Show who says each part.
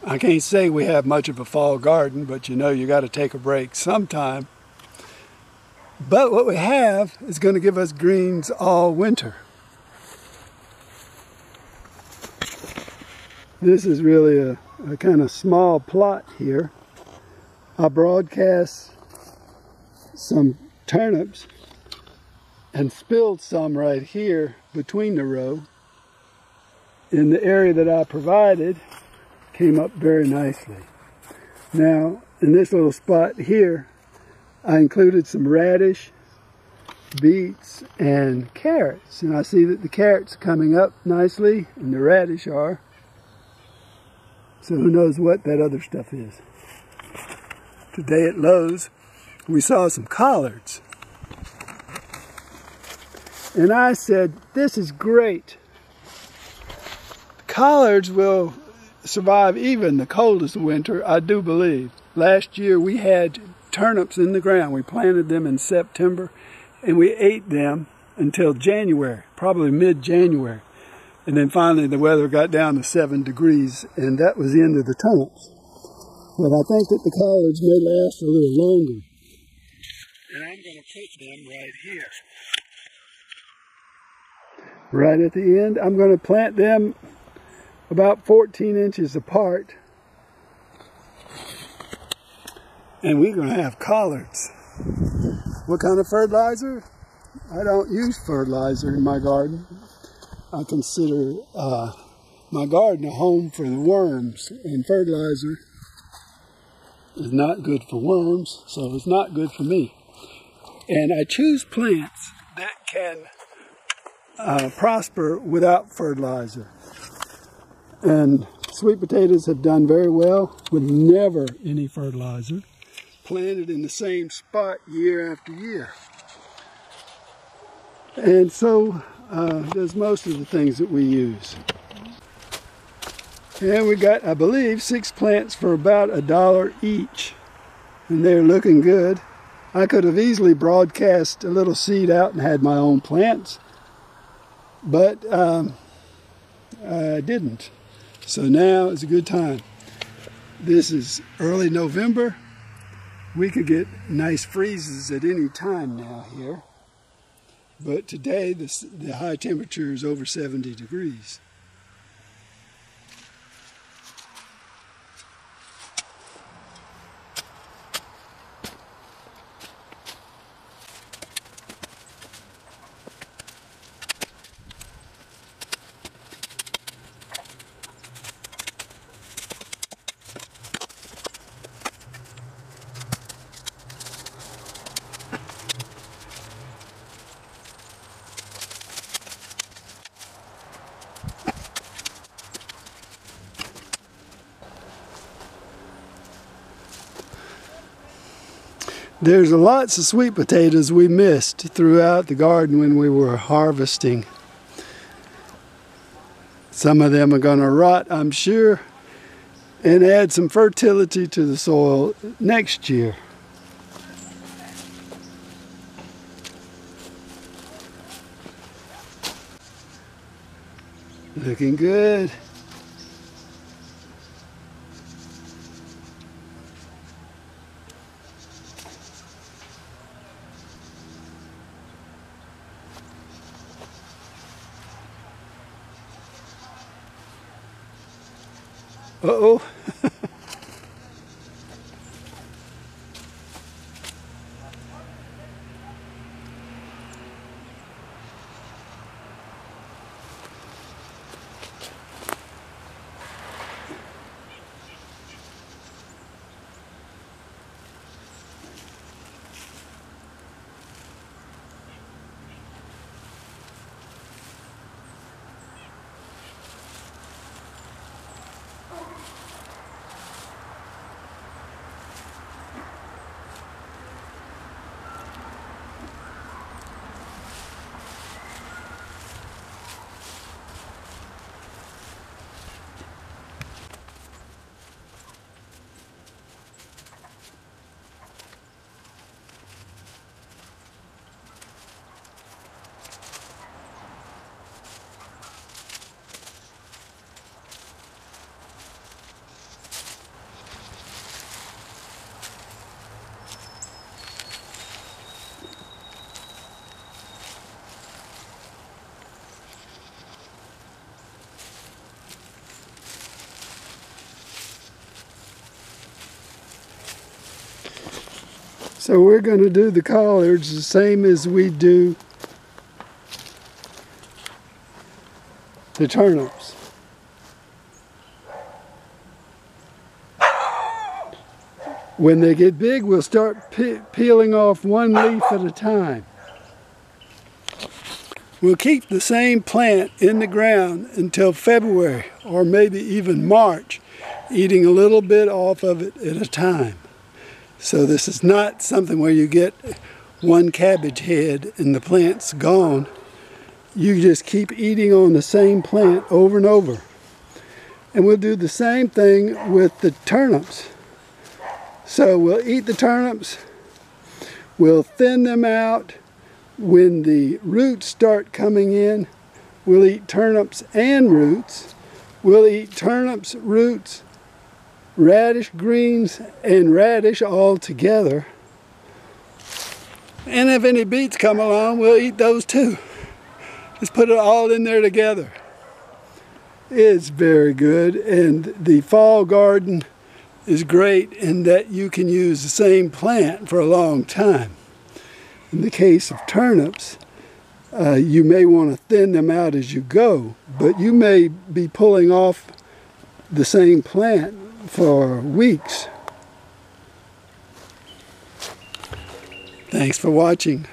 Speaker 1: I can't say we have much of a fall garden, but you know you got to take a break sometime. But what we have is going to give us greens all winter. This is really a kind of small plot here. I broadcast some turnips and spilled some right here between the row. In the area that I provided, came up very nicely. Now, in this little spot here, I included some radish, beets, and carrots. And I see that the carrots are coming up nicely, and the radish are. So who knows what that other stuff is. Today at Lowe's, we saw some collards. And I said, this is great. Collards will survive even the coldest winter, I do believe. Last year we had turnips in the ground. We planted them in September and we ate them until January, probably mid-January. And then finally the weather got down to 7 degrees and that was the end of the turnips. But I think that the collards may last a little longer. And I'm going to put them right here. Right at the end, I'm going to plant them about 14 inches apart. And we're going to have collards. What kind of fertilizer? I don't use fertilizer in my garden. I consider my garden a home for the worms, and fertilizer is not good for worms, so it's not good for me. And I choose plants that can prosper without fertilizer. And sweet potatoes have done very well with never any fertilizer, planted in the same spot year after year. And so there's most of the things that we use. And we got, I believe, 6 plants for about $1 each. And they're looking good. I could have easily broadcast a little seed out and had my own plants, but I didn't. So now is a good time. This is early November. We could get nice freezes at any time now here. But today the high temperature is over 70 degrees. There's lots of sweet potatoes we missed throughout the garden when we were harvesting. Some of them are going to rot, I'm sure, and add some fertility to the soil next year. Looking good. Uh-oh. So we're going to do the collards the same as we do the turnips. When they get big, we'll start peeling off one leaf at a time. We'll keep the same plant in the ground until February or maybe even March, eating a little bit off of it at a time. So this is not something where you get one cabbage head and the plant's gone. You just keep eating on the same plant over and over. And we'll do the same thing with the turnips. So we'll eat the turnips, we'll thin them out. When the roots start coming in, we'll eat turnips and roots. We'll eat turnips, roots, radish greens, and radish all together. And if any beets come along, we'll eat those too. Just put it all in there together. It's very good, and the fall garden is great in that you can use the same plant for a long time. In the case of turnips, you may want to thin them out as you go, but you may be pulling off the same plant for weeks. Thanks for watching.